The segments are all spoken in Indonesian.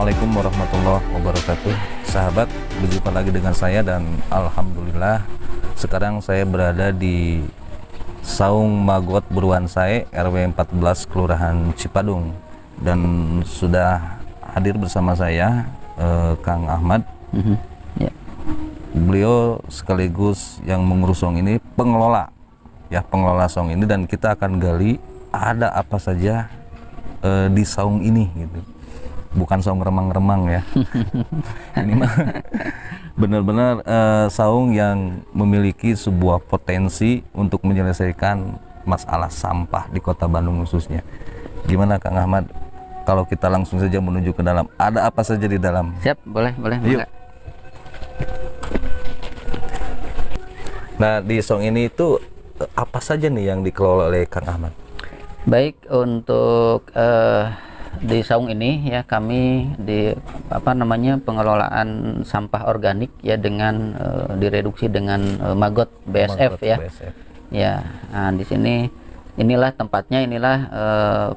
Assalamualaikum warahmatullahi wabarakatuh. Sahabat, berjumpa lagi dengan saya dan alhamdulillah sekarang saya berada di Saung Magot Beruan Sae RW 14 Kelurahan Cipadung dan sudah hadir bersama saya Kang Ahmad. Ya. Beliau sekaligus yang mengurus saung ini, pengelola saung ini, dan kita akan gali ada apa saja di saung ini gitu. Bukan saung remang-remang ya. Ini mah benar-benar saung yang memiliki sebuah potensi untuk menyelesaikan masalah sampah di Kota Bandung khususnya. Gimana Kang Ahmad kalau kita langsung saja menuju ke dalam? Ada apa saja di dalam? Siap, boleh. Yuk. Nah, di saung ini itu apa saja nih yang dikelola oleh Kang Ahmad? Baik, untuk di saung ini ya kami di pengelolaan sampah organik ya dengan direduksi dengan maggot BSF ya. BSF. Ya, nah, di sini inilah tempatnya, inilah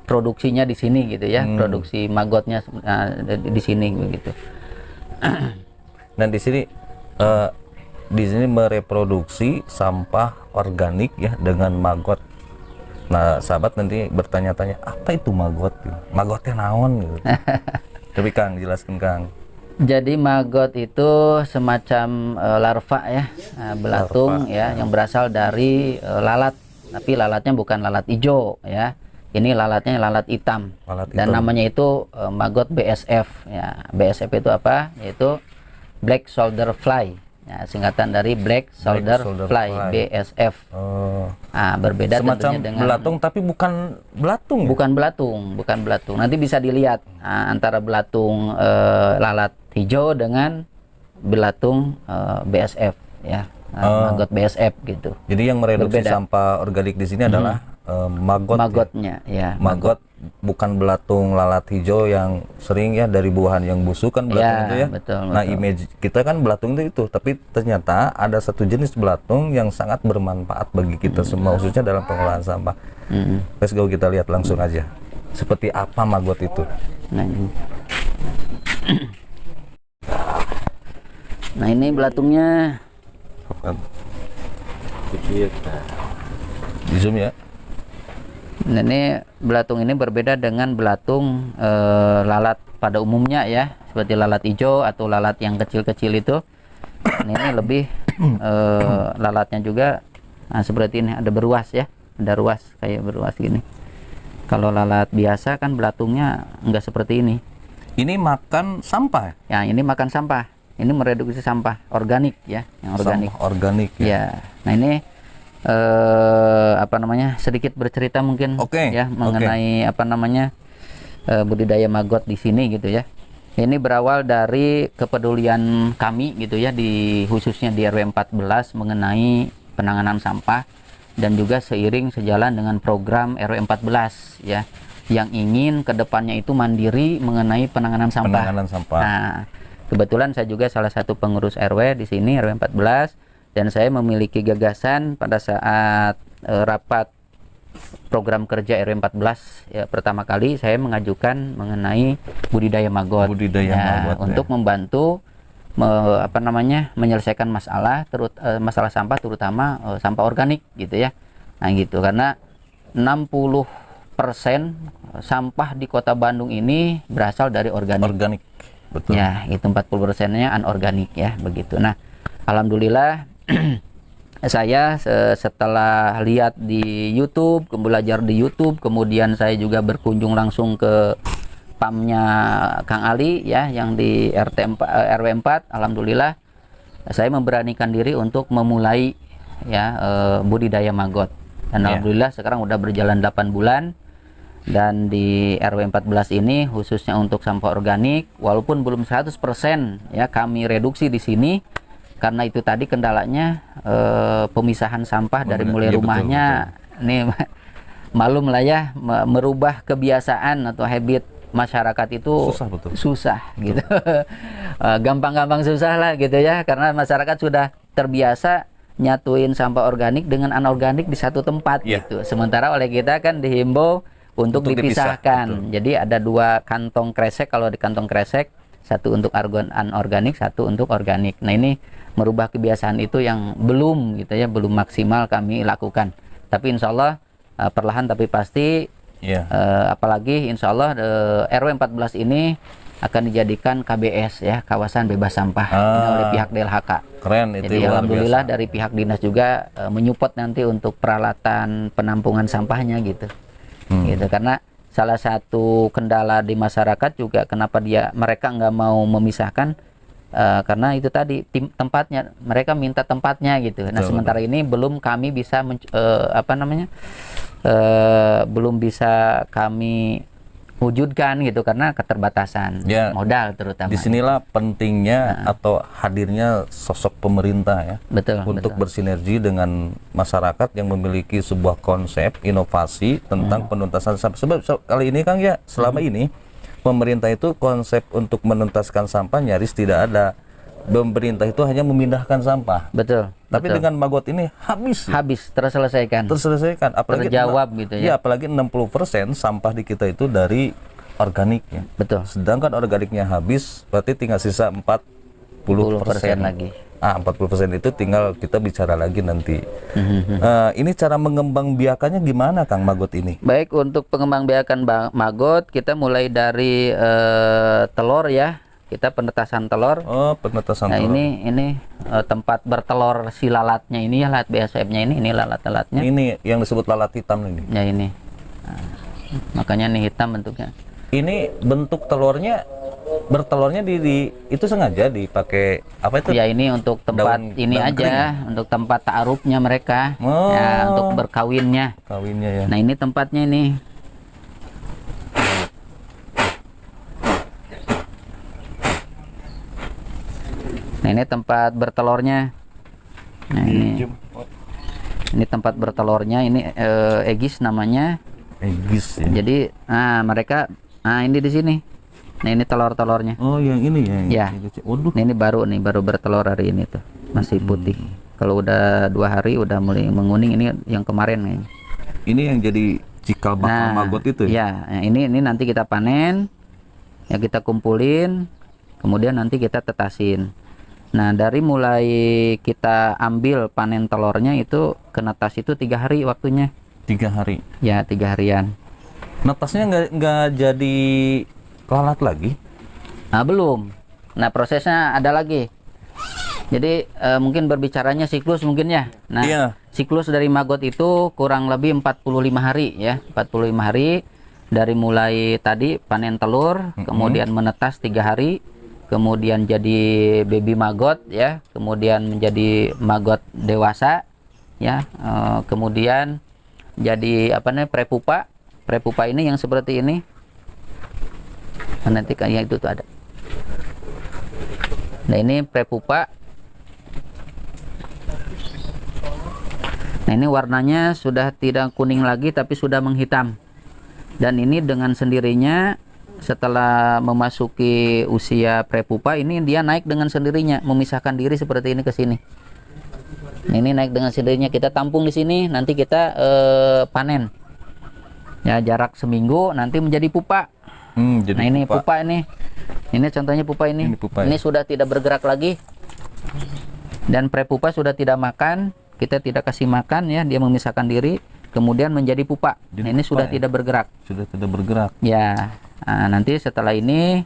produksinya di sini gitu ya. Produksi maggotnya di sini begitu. Dan di sini mereproduksi sampah organik ya dengan maggot. Nah, sahabat nanti bertanya-tanya apa itu maggot? Maggotnya naon gitu. Tapi Kang, jelaskan Kang. Jadi maggot itu semacam larva ya, belatung Larva, ya, yang berasal dari lalat. Tapi lalatnya bukan lalat hijau ya. Ini lalatnya lalat hitam. Dan namanya itu maggot BSF ya. BSF itu apa? Yaitu Black Soldier Fly. Ya, singkatan dari Black Soldier Fly, BSF. Nah, berbeda semacam tentunya dengan belatung, tapi bukan belatung. Bukan belatung. Nanti bisa dilihat antara belatung lalat hijau dengan belatung BSF ya. Maggot BSF gitu. Jadi yang mereduksi sampah organik di sini adalah maggotnya ya. Maggot bukan belatung lalat hijau yang sering ya dari buahan yang busuk kan belatung Ya, itu ya. betul. Nah, image kita kan belatung itu, tapi ternyata ada satu jenis belatung yang sangat bermanfaat bagi kita semua, khususnya dalam pengolahan sampah. Let's go, kita lihat langsung aja. Seperti apa maggot itu? Nah, ini belatungnya. Di zoom ya. Nah, ini belatung ini berbeda dengan belatung lalat pada umumnya ya, seperti lalat hijau atau lalat yang kecil-kecil itu. Ini lebih lalatnya juga seperti ini, ada beruas ya, ada ruas kayak beruas gini. Kalau lalat biasa kan belatungnya enggak seperti ini. Ini makan sampah ya? Ya, ini makan sampah. Ini mereduksi sampah organik ya, yang organik. Sampah organik ya. Ya. Nah, ini sedikit bercerita mungkin ya mengenai budidaya maggot di sini gitu ya. Ini berawal dari kepedulian kami gitu ya, khususnya di RW 14 mengenai penanganan sampah, dan juga sejalan dengan program RW 14 ya, yang ingin kedepannya itu mandiri mengenai penanganan sampah. Nah, kebetulan saya juga salah satu pengurus RW di sini, RW 14, dan saya memiliki gagasan pada saat rapat program kerja RW 14 ya, pertama kali saya mengajukan mengenai budidaya maggot. Untuk membantu menyelesaikan masalah sampah, terutama sampah organik gitu ya. Nah gitu, karena 60% sampah di Kota Bandung ini berasal dari organik. Betul. Ya, itu 40%-nya anorganik ya, begitu. Nah, alhamdulillah saya setelah lihat di YouTube, belajar di YouTube, kemudian saya juga berkunjung langsung ke PAM-nya Kang Ali ya, yang di RW 4. Alhamdulillah saya memberanikan diri untuk memulai ya budidaya maggot. Dan alhamdulillah sekarang udah berjalan 8 bulan. Dan di RW 14 ini khususnya untuk sampah organik, walaupun belum 100% ya kami reduksi di sini, karena itu tadi kendalanya pemisahan sampah dari mulai rumahnya. Betul. Nih malum lah ya, merubah kebiasaan atau habit masyarakat itu susah gitu. Gampang-gampang susah lah gitu ya, karena masyarakat sudah terbiasa nyatuin sampah organik dengan anorganik di satu tempat gitu. Sementara oleh kita kan dihimbau untuk dipisahkan. Jadi ada 2 kantong kresek. Kalau di kantong kresek satu untuk anorganik, satu untuk organik. Nah ini merubah kebiasaan itu yang belum gitu ya, belum maksimal kami lakukan. Tapi insya Allah perlahan tapi pasti. Apalagi insya Allah RW 14 ini akan dijadikan KBS ya, kawasan bebas sampah oleh pihak DLHK. Keren itu. Jadi alhamdulillah dari pihak dinas juga menyupport nanti untuk peralatan penampungan sampahnya gitu. Gitu karena salah satu kendala di masyarakat juga kenapa mereka nggak mau memisahkan karena itu tadi tempatnya, mereka minta tempatnya gitu. Nah sementara ini belum kami bisa belum bisa kami wujudkan gitu karena keterbatasan modal terutama. Disinilah pentingnya atau hadirnya sosok pemerintah ya, untuk bersinergi dengan masyarakat yang memiliki sebuah konsep inovasi tentang penuntasan sampah. Sebab kali ini Kang ya, selama ini pemerintah itu konsep untuk menuntaskan sampah nyaris tidak ada. Pemerintah itu hanya memindahkan sampah. Tapi dengan Magot ini habis terselesaikan, apalagi terjawab gitu ya. Apalagi 60% sampah di kita itu dari organik ya. Sedangkan organiknya habis, berarti tinggal sisa 40% lagi. 40% itu tinggal kita bicara lagi nanti. Ini cara mengembangbiakannya gimana Kang Magot ini? Baik, untuk pengembangbiakan Magot kita mulai dari telur ya. Kita penetasan telur. Penetasan telur. Nah, ini tempat bertelur si lalatnya ini ya, lalat BASF-nya ini lalat-lalatnya. Ini yang disebut lalat hitam ini. Ya ini. Nah, makanya ini hitam bentuknya. Ini bentuk telurnya, bertelurnya di itu sengaja dipakai apa itu? Ya ini untuk tempat ini aja, kering. Untuk tempat ta'arufnya mereka. Ya, untuk berkawinnya. Kawinnya ya. Nah, ini tempatnya ini. Nah ini tempat bertelurnya. Nah ini tempat bertelurnya. Ini Egis namanya. Egis ya. Jadi mereka ini di sini. Nah ini telur-telurnya. Oh yang ini ya. Nah, ini baru bertelur hari ini tuh, masih putih. Kalau udah 2 hari udah mulai menguning. Ini yang kemarin nih. Ini yang jadi cikal bakal Magot itu ya? Ya, ini nanti kita panen, ya kita kumpulin, kemudian nanti kita tetasin. Nah dari mulai kita ambil panen telurnya itu ke netas itu 3 hari waktunya. 3 hari? Ya 3 harian. Netasnya nggak jadi lalat lagi? Belum. Nah prosesnya ada lagi. Jadi mungkin berbicaranya siklus mungkin ya. Nah siklus dari Magot itu kurang lebih 45 hari ya. 45 hari dari mulai tadi panen telur, kemudian menetas 3 hari. Kemudian jadi baby Magot ya, kemudian menjadi Magot dewasa ya, kemudian jadi prepupa. Prepupa ini yang seperti ini. Nanti kayak itu tuh ada. Nah ini prepupa. Nah ini warnanya sudah tidak kuning lagi tapi sudah menghitam. Dan ini dengan sendirinya setelah memasuki usia prepupa ini dia naik dengan sendirinya, memisahkan diri seperti ini ke sini. Ini naik dengan sendirinya, kita tampung di sini, nanti kita panen. Ya jarak seminggu nanti menjadi pupa. Jadi nah ini pupa ini contohnya pupa ini. Ini sudah tidak bergerak lagi. Dan prepupa sudah tidak makan, kita tidak kasih makan ya, dia memisahkan diri, kemudian menjadi pupa. Nah, ini sudah tidak bergerak. Sudah tidak bergerak. Ya. Nah, nanti setelah ini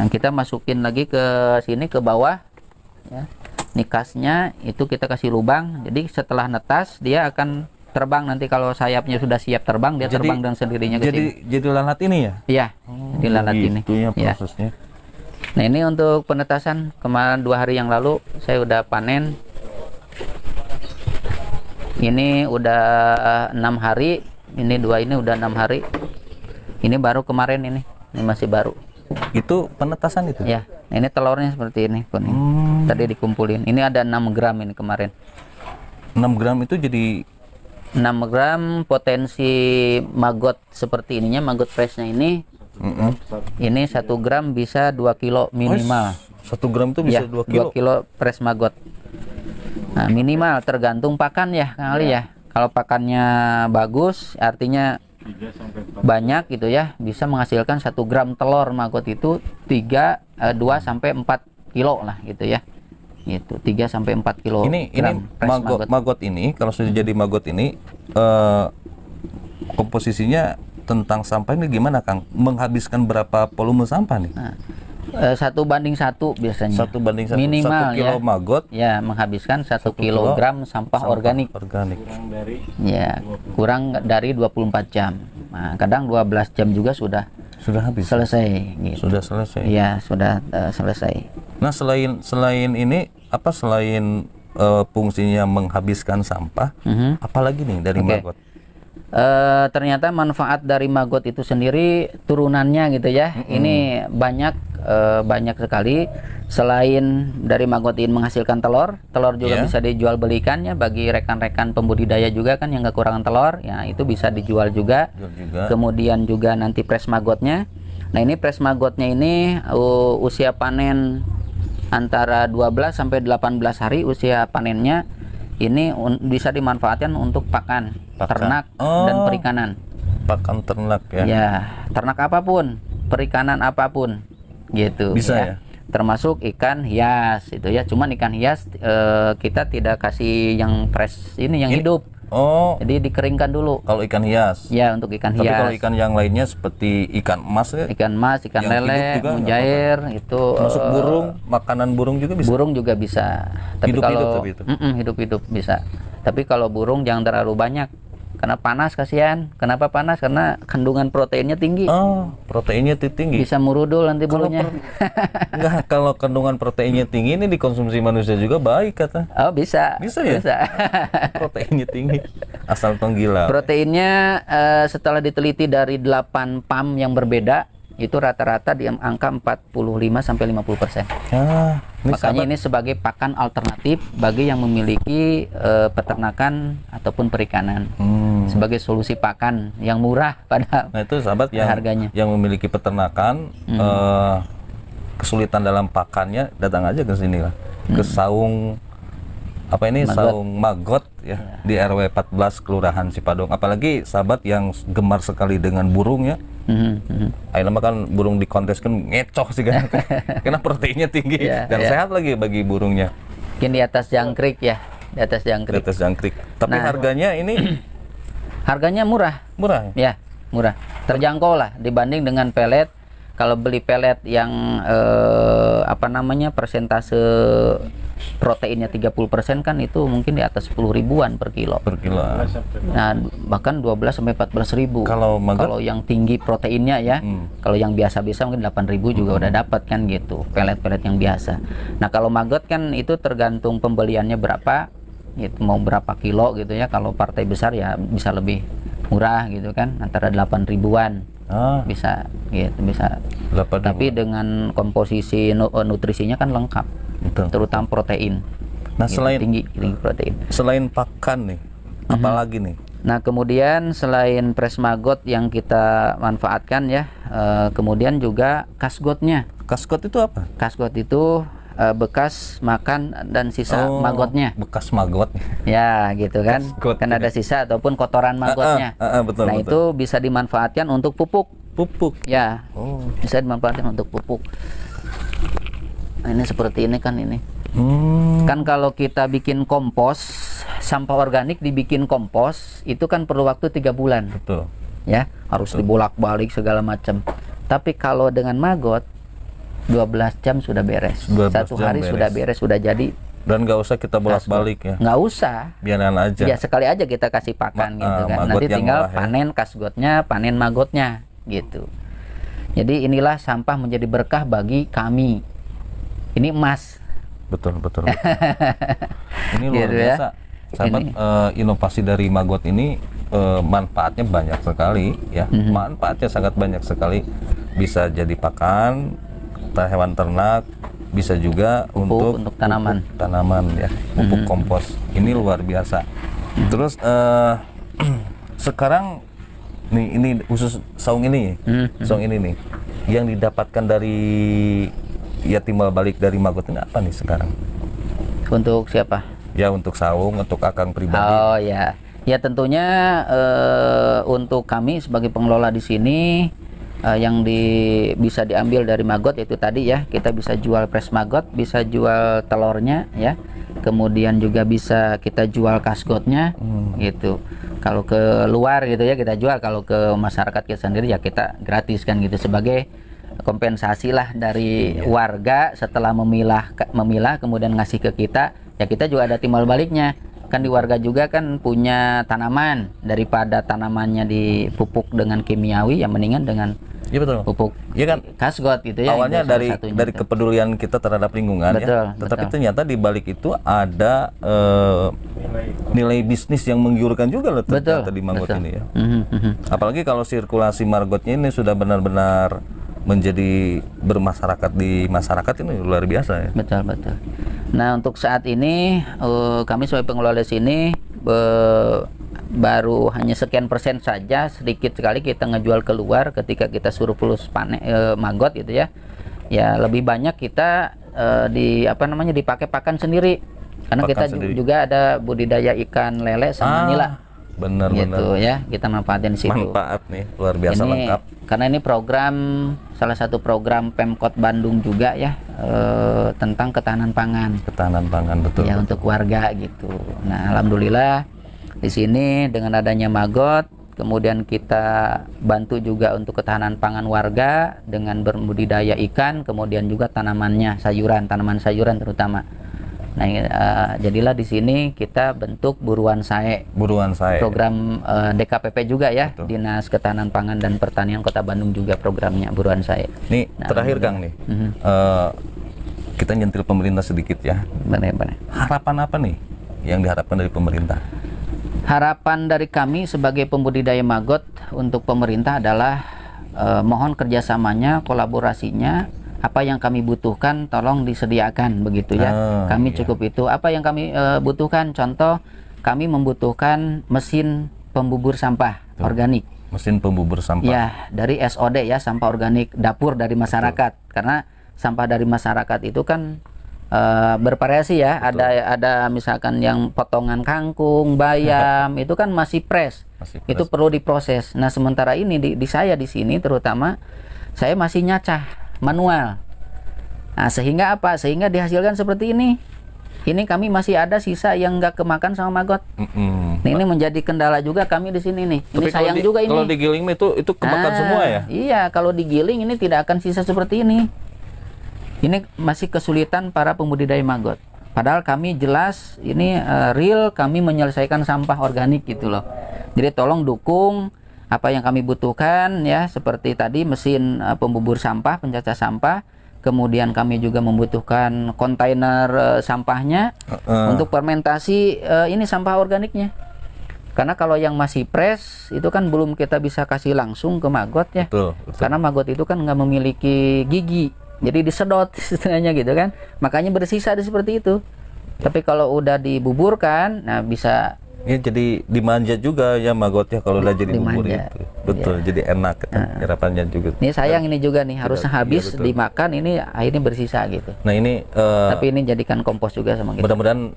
kita masukin lagi ke sini ke bawah ya. Nikasnya itu kita kasih lubang. Jadi setelah netas dia akan terbang, nanti kalau sayapnya sudah siap terbang dia terbang dengan sendirinya ke sini. Jadi lalat ini ya? Iya. Jadi lalat ini. Ya prosesnya. Nah, ini untuk penetasan kemarin 2 hari yang lalu saya udah panen. Ini udah 6 hari. Ini 2 ini udah 6 hari. Ini baru kemarin ini masih baru. Itu penetasan itu? Ya, ini telurnya seperti ini kuning. Tadi dikumpulin. Ini ada 6 gram ini kemarin. 6 gram itu jadi 6 gram potensi Magot seperti ininya, Magot freshnya ini. Ini 1 gram bisa 2 kilo minimal. 1 gram itu bisa ya, 2 kilo? 2 kilo fresh Magot. Nah, minimal tergantung pakan ya Kang Ali ya. Kalau pakannya bagus, artinya banyak gitu ya, bisa menghasilkan 1 gram telur maggot itu 2 sampai 4 kilo lah gitu ya. Gitu, 3 sampai 4 kilo. Ini maggot ini kalau sudah jadi maggot ini komposisinya tentang sampah ini gimana Kang? Menghabiskan berapa volume sampah nih? Nah, 1:1 biasanya. 1:1. Minimal 1 kilo ya. maggot Ya, menghabiskan 1 kilogram sampah organik. Ya, kurang dari 24 jam. Nah, kadang 12 jam juga sudah habis. selesai. Gitu. Sudah selesai. Ya, sudah selesai. Nah, selain ini apa selain fungsinya menghabiskan sampah, apalagi nih dari maggot? Ternyata manfaat dari maggot itu sendiri turunannya gitu ya, ini banyak sekali. Selain dari maggot ini menghasilkan telur juga bisa dijual belikannya bagi rekan-rekan pembudidaya juga kan yang kekurangan telur, ya itu bisa dijual juga. Kemudian juga nanti pres maggotnya. Nah, ini pres maggotnya ini usia panen antara 12 sampai 18 hari usia panennya. Ini bisa dimanfaatkan untuk pakan ternak dan perikanan. Pakan ternak ya. Ya, ternak apapun, perikanan apapun, gitu. Bisa ya. Termasuk ikan hias itu ya. Cuman ikan hias kita tidak kasih yang fresh ini yang hidup. Jadi dikeringkan dulu. Kalau ikan hias. Ya, untuk ikan hias. Tapi kalau ikan yang lainnya seperti ikan emas ya. Ikan emas, ikan lele, mujair itu. Masuk burung, makanan burung juga bisa. Burung juga bisa. Tapi kalau hidup-hidup bisa. Tapi kalau burung jangan terlalu banyak. Karena panas kasihan. Kenapa panas? Karena kandungan proteinnya tinggi. Proteinnya tinggi. Bisa murudul nanti bulunya. Enggak, kalau kandungan proteinnya tinggi ini dikonsumsi manusia juga baik kata. Bisa. Bisa ya? Bisa. Proteinnya tinggi. Asal penggila. Proteinnya setelah diteliti dari 8 PAM yang berbeda, itu rata-rata di angka 45 sampai 50%. Makanya ini sebagai pakan alternatif bagi yang memiliki peternakan ataupun perikanan. Sebagai solusi pakan yang murah pada itu sahabat harganya. Yang memiliki peternakan kesulitan dalam pakannya, datang aja ke sini lah. Ke Saung Saung Maggot ya, di RW 14 Kelurahan Cipadong. Apalagi sahabat yang gemar sekali dengan burung ya. Akhirnya kan burung dikontes kan ngecoh sih kan. Karena proteinnya tinggi dan sehat lagi bagi burungnya. Mungkin di atas jangkrik ya, di atas jangkrik. Tapi harganya ini harganya murah. Murah. Ya, murah. Terjangkau lah dibanding dengan pelet. Kalau beli pelet yang persentase proteinnya 30% kan itu mungkin di atas 10 ribuan per kilo. Nah, bahkan 12 sampai 14 ribu. Kalau yang tinggi proteinnya ya. Kalau yang biasa-biasa mungkin 8 ribu juga udah dapat kan gitu. Pelet-pelet yang biasa. Nah, kalau maggot kan itu tergantung pembeliannya berapa. Gitu, mau berapa kilo gitu ya. Kalau partai besar ya bisa lebih murah gitu kan, antara 8 ribuan. Bisa gitu, bisa. Tapi dengan komposisi nutrisinya kan lengkap. Betul. Terutama protein. Nah, gitu, tinggi protein. Selain pakan nih, apalagi nih? Nah, kemudian selain pres maggot yang kita manfaatkan ya, kemudian juga kasgotnya. Kasgot itu apa? Kasgot itu bekas makan dan sisa maggotnya. Bekas maggot. Ya, gitu kan. Kasgot, kan ada sisa ataupun kotoran maggotnya. Betul, nah, itu bisa dimanfaatkan untuk pupuk. Pupuk. Ya. Bisa dimanfaatkan untuk pupuk. Nah, ini seperti ini kan ini. Kan kalau kita bikin kompos, sampah organik dibikin kompos, itu kan perlu waktu 3 bulan. Betul. Ya, harus dibolak-balik segala macam. Tapi kalau dengan maggot 12 jam sudah beres. 1 hari beres. Sudah beres, sudah jadi. Dan nggak usah kita bolak-balik ya. Nggak usah. Biaran aja. Ya, sekali aja kita kasih pakan gitu kan. Nanti tinggal panen kasgotnya, panen maggotnya gitu. Jadi inilah sampah menjadi berkah bagi kami. Ini emas. Betul. Ini luar biasa. Sahabat, inovasi dari maggot ini manfaatnya banyak sekali ya. Manfaatnya sangat banyak sekali. Bisa jadi pakan hewan ternak, bisa juga untuk tanaman ya, pupuk kompos. Ini luar biasa. Terus sekarang nih, ini khusus saung ini, saung ini nih yang didapatkan dari timbal balik dari maggot ini apa nih sekarang? Untuk siapa? Ya, untuk saung, untuk Akang pribadi. Oh ya, Ya tentunya untuk kami sebagai pengelola di sini yang bisa diambil dari maggot yaitu tadi ya, kita bisa jual fresh maggot, bisa jual telurnya ya, kemudian juga bisa kita jual kasgotnya gitu. Kalau ke luar gitu ya kita jual, kalau ke masyarakat kita sendiri ya kita gratis kan gitu, sebagai kompensasi lah dari warga setelah memilah kemudian ngasih ke kita, ya kita juga ada timbal baliknya. Kan di warga juga kan punya tanaman, daripada tanamannya dipupuk dengan kimiawi, yang mendingan dengan Iya betul. pupuk Iya kan. kasgot gitu ya. Awalnya itu salah dari satunya dari itu. kepedulian kita terhadap lingkungan Betul, ya. Tetapi betul. ternyata di balik itu ada nilai bisnis yang menggiurkan juga loh ternyata di Maggot betul. ini ya. Mhm. Apalagi kalau sirkulasi margotnya ini sudah benar-benar menjadi bermasyarakat di masyarakat, ini luar biasa ya. Betul, betul. Nah, untuk saat ini kami sebagai pengelola di sini baru hanya sekian persen saja, sedikit sekali kita ngejual keluar ketika kita surplus panen maggot gitu ya. Ya lebih banyak kita dipakai pakan sendiri. Karena Pakan kita sendiri. juga ada budidaya ikan lele sama nila. Benar-benar Gitu ya, kita manfaatin di situ. manfaat nih luar biasa Ini lengkap. karena ini program, salah satu program Pemkot Bandung juga ya, tentang ketahanan pangan Ketahanan pangan betul. ya untuk warga gitu. Nah, alhamdulillah di sini dengan adanya maggot, kemudian kita bantu juga untuk ketahanan pangan warga dengan berbudidaya ikan, kemudian juga tanaman sayuran terutama. Nah, jadilah di sini kita bentuk buruan sae, Buruan saya. program DKPP juga ya, Betul. Dinas Ketahanan Pangan dan Pertanian Kota Bandung juga programnya buruan sae. Nih terakhir Kang nih, kita nyentil pemerintah sedikit ya. Benar-benar. Harapan apa nih yang diharapkan dari pemerintah? Harapan dari kami sebagai pembudidaya maggot untuk pemerintah adalah mohon kerjasamanya, kolaborasinya. Apa yang kami butuhkan tolong disediakan begitu ya. Kami iya. cukup itu. Apa yang kami butuhkan, contoh kami membutuhkan mesin pembubur sampah organik. Mesin pembubur sampah. Ya, dari SOD ya, sampah organik dapur dari masyarakat. Karena sampah dari masyarakat itu kan bervariasi ya. Ada misalkan yang potongan kangkung, bayam, itu kan masih fresh. Masih Itu fresh. perlu diproses. Nah, sementara ini di saya di sini terutama saya masih nyacah manual. Nah, sehingga apa? Sehingga dihasilkan seperti ini. Ini kami masih ada sisa yang nggak kemakan sama maggot. Mm-mm. Nah, ini menjadi kendala juga kami di sini nih. Ini Tapi sayang juga ini. Kalau digiling itu kemakan semua ya? Iya, kalau digiling ini tidak akan sisa seperti ini. Ini masih kesulitan para pembudidaya maggot. Padahal kami jelas ini real kami menyelesaikan sampah organik gitu loh. Jadi tolong dukung apa yang kami butuhkan ya, seperti tadi mesin pembubur sampah, pencacah sampah. Kemudian kami juga membutuhkan kontainer sampahnya untuk fermentasi ini sampah organiknya. Karena kalau yang masih fresh itu kan belum kita bisa kasih langsung ke maggot ya. Betul, betul. Karena maggot itu kan nggak memiliki gigi, jadi disedot istilahnya gitu kan. Makanya bersisa seperti itu. Tapi kalau udah dibuburkan, nah bisa Ya jadi dimanja juga ya maggotnya kalau udah jadi bubur Dimanja. itu. Betul, jadi enak harapannya juga. ini sayang ini juga nih harusnya Iya, habis betul. dimakan, ini akhirnya bersisa gitu. Nah ini Tapi ini jadikan kompos juga sama kita. mudah-mudahan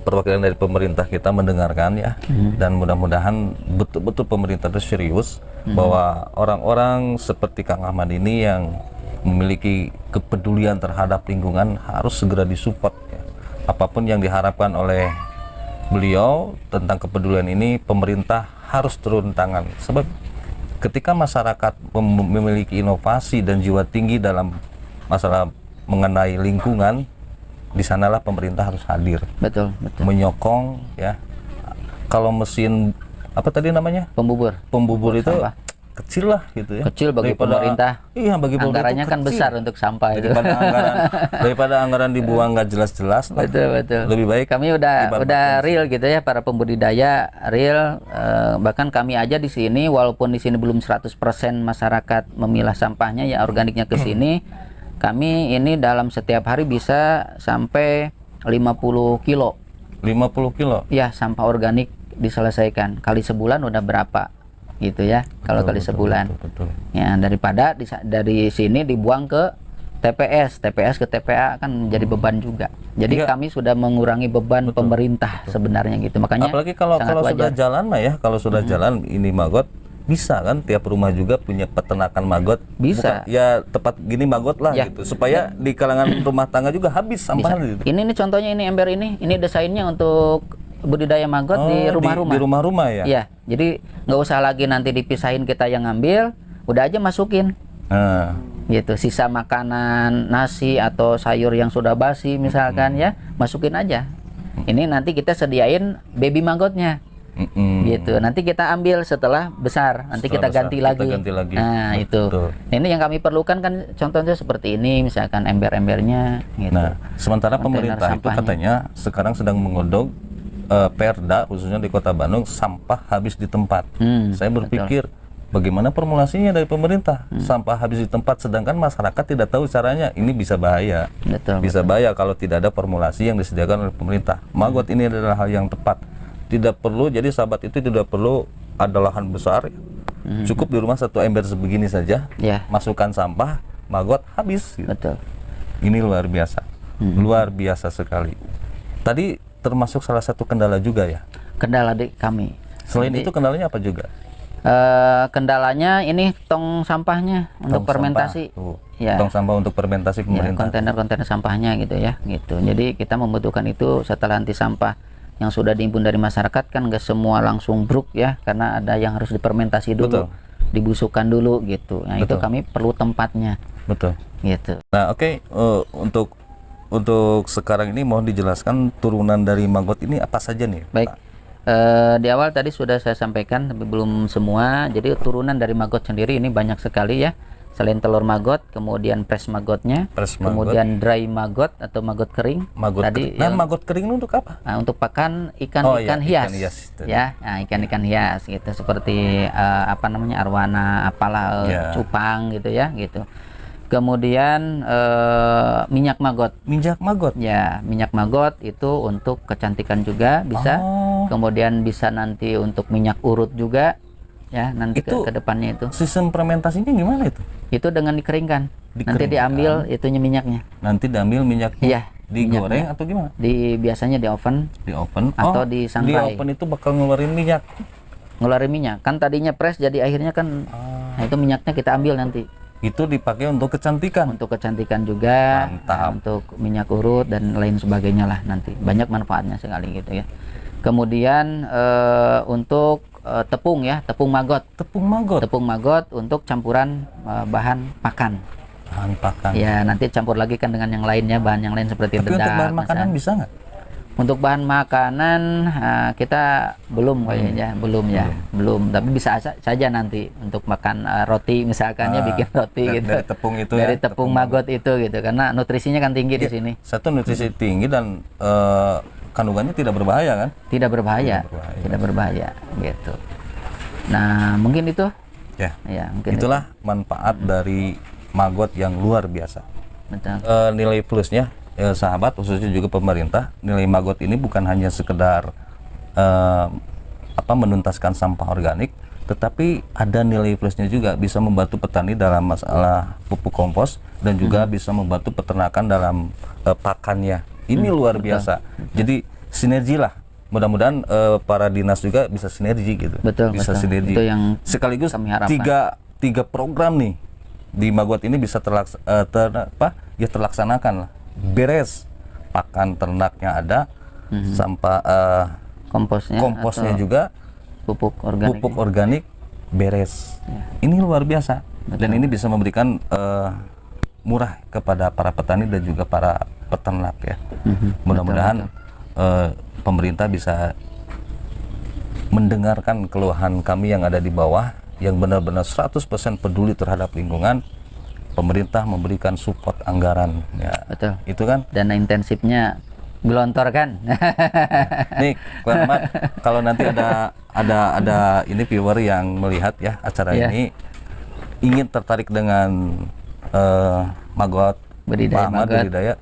perwakilan dari pemerintah kita mendengarkan ya, dan mudah-mudahan betul-betul pemerintah itu serius bahwa orang-orang seperti Kang Ahmad ini yang memiliki kepedulian terhadap lingkungan harus segera disupport ya. Apapun yang diharapkan oleh beliau tentang kepedulian ini, pemerintah harus turun tangan. Sebab ketika masyarakat memiliki inovasi dan jiwa tinggi dalam masalah mengenai lingkungan, di sanalah pemerintah harus hadir, Betul, betul. menyokong ya. Kalau mesin apa tadi namanya, Pembubur itu sampah. kecil lah gitu ya. Kecil bagi pemerintah. Iya, bagi pemerintah Anggarannya kan kecil. besar untuk sampah itu. daripada anggaran dibuang nggak jelas-jelas lah. Betul. Lebih baik Kami udah real gitu ya, para pembudidaya real. Bahkan kami aja di sini, walaupun di sini belum 100% masyarakat memilah sampahnya ya organiknya ke sini, kami ini dalam setiap hari bisa sampai 50 kilo 50 kilo. ya sampah organik diselesaikan. Kali sebulan udah berapa gitu ya, kalau kali sebulan. Betul. Ya, daripada dari sini dibuang ke TPS ke TPA kan menjadi beban juga. Jadi Iya. kami sudah mengurangi beban pemerintah sebenarnya gitu. Makanya Apalagi kalau sangat sudah wajar. jalan mah ya, kalau sudah jalan ini maggot bisa kan tiap rumah juga punya peternakan maggot. Bisa. Bukan, ya tepat gini maggot lah Ya. gitu supaya di kalangan rumah tangga juga habis sampah gitu. Ini nih contohnya ini ember ini desainnya untuk budidaya maggot di rumah-rumah. Di rumah-rumah ya. Iya, jadi nggak usah lagi nanti dipisahin kita yang ngambil, udah aja masukin. Nah, Gitu, sisa makanan, nasi atau sayur yang sudah basi misalkan ya, masukin aja. Ini nanti kita sediain baby maggotnya. Gitu. Nanti kita ambil setelah besar, nanti Setelah kita besar, ganti kita lagi. ganti lagi. Nah, itu. Betul. Ini yang kami perlukan kan contohnya seperti ini, misalkan ember-embernya gitu. Nah, sementara Kontainer pemerintah itu sampahnya. katanya sekarang sedang menggodok Perda khususnya di Kota Bandung sampah habis di tempat. Saya berpikir bagaimana formulasinya dari pemerintah sampah habis di tempat, sedangkan masyarakat tidak tahu caranya. Ini bisa bahaya. Betul. Bisa bahaya kalau tidak ada formulasi yang disediakan oleh pemerintah. Maggot ini adalah hal yang tepat. Tidak perlu, jadi sahabat itu tidak perlu ada lahan besar. Cukup di rumah satu ember sebegini saja. Ya. Masukkan sampah, maggot habis. Gitu. Betul. Ini luar biasa. Luar biasa sekali. Tadi termasuk salah satu kendala juga ya. Kendala di kami. Selain itu kendalanya apa juga? Kendalanya ini tong sampahnya untuk Tong fermentasi. sampah. Tuh. Ya. Tong sampah untuk fermentasi Ya, pemerintah. kontainer-kontainer sampahnya gitu ya, gitu. Jadi kita membutuhkan itu setelah nanti sampah yang sudah dihimpun dari masyarakat kan nggak semua langsung bruk ya, karena ada yang harus difermentasi dulu, Betul. dibusukkan dulu gitu. Nah itu Betul. kami perlu tempatnya, Betul. gitu. Nah, oke, untuk sekarang ini mohon dijelaskan turunan dari maggot ini apa saja nih? Baik. Pak? Di awal tadi sudah saya sampaikan, tapi belum semua. Jadi turunan dari maggot sendiri ini banyak sekali ya. Selain telur maggot, kemudian press maggotnya, Press maggot. kemudian dry maggot atau maggot kering. Maggot tadi kering. Nah, yang- maggot kering itu untuk apa? Nah, untuk pakan Oh, ikan-ikan iya, hias, ikan hias tadi. ya, nah, ikan-ikan hias gitu, seperti apa namanya arwana, apalah Ya. cupang gitu ya, gitu. Kemudian minyak maggot, Minyak maggot. ya, minyak maggot itu untuk kecantikan juga bisa. Oh. Kemudian bisa nanti untuk minyak urut juga, ya, nanti Itu- ke depannya itu. Sistem fermentasinya gimana itu? Itu dengan dikeringkan, nanti Dikeringkan. diambil itunya minyaknya, Nanti diambil minyaknya, Iya, digoreng atau gimana? biasanya di oven Di oven atau Di di sangrai. oven itu bakal ngeluarin minyak. ngeluarin minyak kan tadinya press jadi akhirnya kan nah itu minyaknya kita ambil nanti Itu dipakai untuk kecantikan. untuk kecantikan juga. Mantap. Nah, untuk minyak urut dan lain sebagainya lah, nanti banyak manfaatnya sekali gitu ya. Kemudian untuk tepung ya, tepung maggot Tepung maggot. untuk campuran bahan pakan Bahan pakan. ya, nanti campur lagi kan dengan yang lainnya, bahan yang lain seperti Tapi untuk dedak bahan makanan misalnya. bisa nggak? Untuk bahan makanan kita belum kayaknya, belum. Tapi bisa saja nanti untuk makan roti misalkan ya, bikin roti dari- gitu. dari tepung itu Dari ya, tepung maggot itu gitu, karena nutrisinya kan tinggi di sini. Satu nutrisi tinggi dan kandungannya tidak berbahaya kan? Tidak berbahaya, berbahaya. tidak berbahaya gitu. Nah, mungkin itu Ya. ya, mungkin Itulah manfaat dari maggot yang luar biasa. itu. Betul. Nilai plusnya sahabat, khususnya juga pemerintah, nilai maggot ini bukan hanya sekedar menuntaskan sampah organik, tetapi ada nilai plusnya juga, bisa membantu petani dalam masalah pupuk kompos dan juga bisa membantu peternakan dalam pakannya. Ini luar biasa. Jadi sinergi lah. Mudah-mudahan para dinas juga bisa sinergi gitu. Betul, Bisa betul. sinergi. Itu yang Sekaligus kami harapkan. tiga program nih di maggot ini bisa terlaksanakan lah. Beres, pakan ternaknya ada, sampah komposnya atau juga, pupuk organik. pupuk organik beres. Ini luar biasa. Dan ini bisa memberikan murah kepada para petani dan juga para peternak ya. Mudah-mudahan pemerintah bisa mendengarkan keluhan kami yang ada di bawah, yang benar-benar 100% peduli terhadap lingkungan. Pemerintah memberikan support anggaran ya. Betul. Itu kan. Dana intensifnya gelontorkan. Nih, Kang Ahmad, kalau nanti ada ini viewer yang melihat ya acara Iya. ini, ingin tertarik dengan maggot Budidaya Pak Ahmad, maggot. budidaya,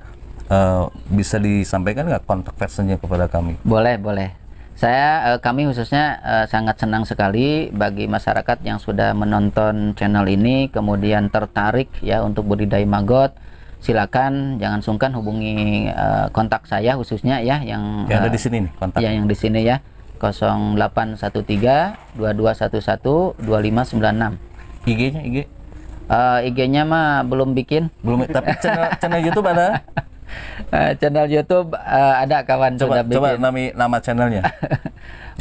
bisa disampaikan nggak kontak personnya kepada kami? Boleh, boleh. Kami khususnya sangat senang sekali bagi masyarakat yang sudah menonton channel ini, kemudian tertarik ya untuk budidaya maggot. silakan jangan sungkan hubungi kontak saya khususnya ya yang Yang ada di sini nih kontak. ya yang di sini ya 0813 2211 2596. IG-nya IG IG-nya mah belum bikin. belum, tapi channel YouTube ada. Channel YouTube ada kawan Coba sudah bikin. nama channelnya.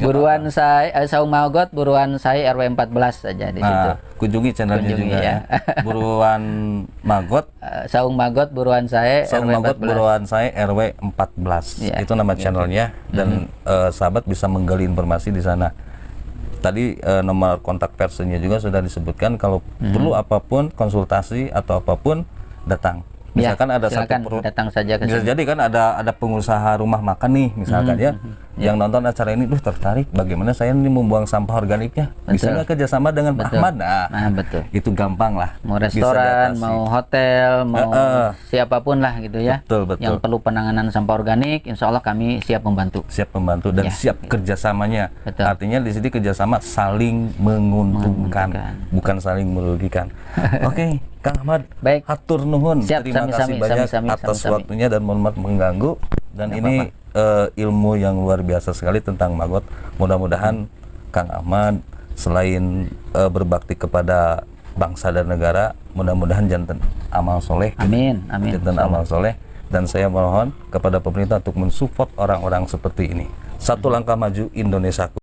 Buruan saya Saung Magot, buruan saya RW 14 saja di situ. Nah, kunjungi channelnya Kunjungi, juga ya. ya. Buruan Magot, Saung Magot, buruan saya Saung RW Magot 14. buruan saya RW 14. Ya, Itu nama channelnya dan sahabat bisa menggali informasi di sana. Tadi nomor kontak personnya juga sudah disebutkan, kalau perlu apapun konsultasi atau apapun datang. Ya, Misalkan ada silakan datang saja ke bisa sini. jadi kan ada pengusaha rumah makan nih misalkan ya, yang nonton acara ini tertarik bagaimana saya ini membuang sampah organiknya, bisa nggak kerjasama dengan Pak Ahmad? Nah, betul. Itu gampang lah, Mau bisa restoran, diatasi. mau hotel, mau siapapun lah gitu ya. Betul. Yang perlu penanganan sampah organik, insya Allah kami siap membantu. Siap membantu dan Ya, siap kerjasamanya. Betul. Artinya di sini kerjasama saling menguntungkan, bukan saling merugikan. Oke, Kang Ahmad, Baik. hatur nuhun. Siap, Terima kasih sami-sami, banyak sami-sami, atas sami-sami. waktunya dan mohon maaf mengganggu. Dan ini ilmu yang luar biasa sekali tentang Magot. Mudah-mudahan Kang Ahmad selain berbakti kepada bangsa dan negara, mudah-mudahan janten amal soleh. Amin, amin. Janten amal soleh. Dan saya mohon kepada pemerintah untuk mensupport orang-orang seperti ini. Satu langkah maju Indonesiaku.